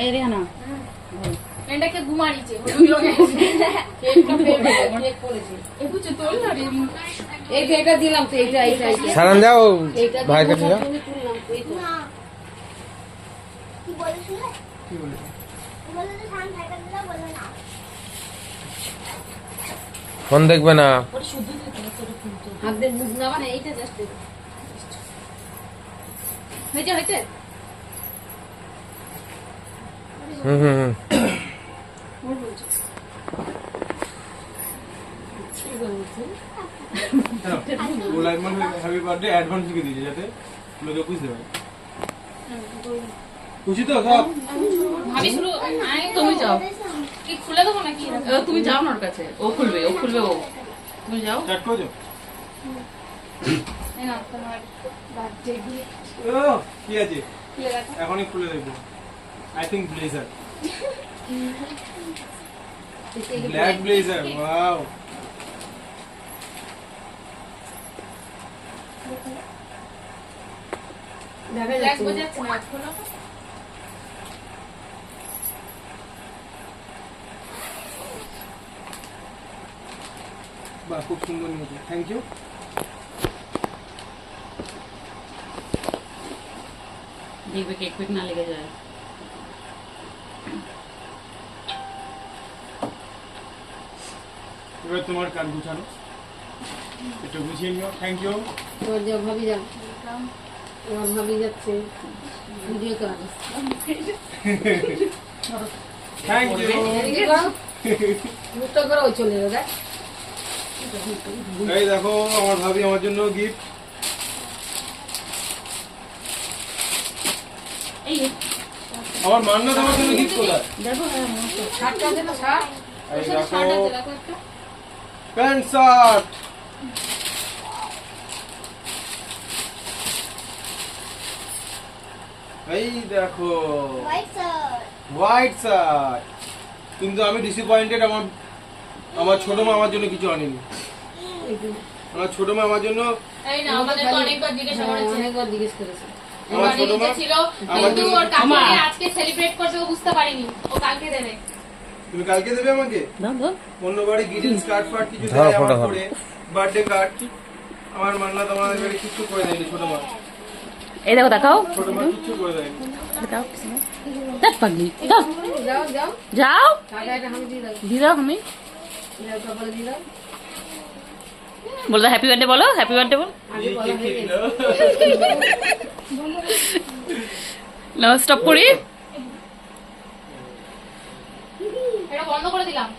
এই রে না এটাকে ঘুমাইছে এই যে এটা দিলাম তো এইটা এইটা সালাম দাও ভাই কাছে যাও। কি বলেছিলে? কি বলেছে? বলেছে সান সাইকেল দিলা বলে না। ফোন দেখবে না। হাত দিয়ে বুঝ না মানে এইটা জাস্ট হয়েছে হয়েছে হুম হুম হুম। হ্যাপি বার্থডে অ্যাডভান্স লিখে দিয়েছে যাতে লোকে বুঝতে পারে। খুশি তো সব? ভাবি শুরু তুমি যাও কি খুলে দেবো নাকি তুমি যাও না ওর কাছে ও খুলবে ও তুমি যাও স্টার্ট করে দাও। এই নাও তোমার বার্থডে গিফট ও কি আছে? খুলে রাখো এখনই খুলে দেখবো। I think blazer, black blazer. Wow, দেখা ব্ল্যাক যাচ্ছে বোঝাচ্ছে না খুলো বাহ খুব সুন্দর নিয়েছে, থ্যাংক ইউ। দেখবে কেক ফেক না লেগে যায় এবার তোমার কাজ গুছানো, একটু গুছিয়ে নিও। Thank you. তোর যা ভাবি যা আমার ভাবি যাচ্ছে ভিডিও করা থ্যাংক ইউ। এদিকে করো মুখটা করো ওই চলে যাবে দেখ এই দেখো আমার ভাবি আমার জন্য গিফট। এই আমার মান্নাত আমার জন্য গিফট কোথায়? দেখো শার্টটা আছে না শার্ট এই শার্ট দেখো আছে রাখো একটা প্যান্ট শার্ট। এই দেখো হোয়াইট শার্ট। White shirt. কিন্তু আমি ডিসঅ্যাপয়েন্টেড, আমার ছোট মা আমার জন্য কিছু আনেনি। আমার ছোট মা আমার জন্য, এই না আমাদের তো অনেকবার জিজ্ঞাসা করেছে অনেকবার জিজ্ঞেস করেছে আমার ছোট মা ছিল আমার কিন্তু জন্য ওর কাকে আমার। আজকে সেলিব্রেট করবে ও বুঝতে পারিনি ও কালকে দেবে তুমি কালকে দেবে আমাকে? দাও দাও অন্য বাড়ি গ্রিটিংস কার্ড ফার্ড কিছু ধরো দেয় আমার ফটো ধরো। করে, বার্থডে কার্ড। আমার মান্নাত আমার বাড়ি কিছু করে দেয়নি ছোট মা। এই দেখো দেখাও ছোট মা কিছু করে দেয়নি। দেখাও দেখ পাগলি দাও যাও যাও যাও টাকা এটা আমি দিয়ে দাও আমি কপালে দিয়ে দাও বলো হ্যাপি বার্থডে বলো হ্যাপি বার্থডে বল এই কে খেলো? নাও স্টপ করি এটা বন্ধ করে দিলাম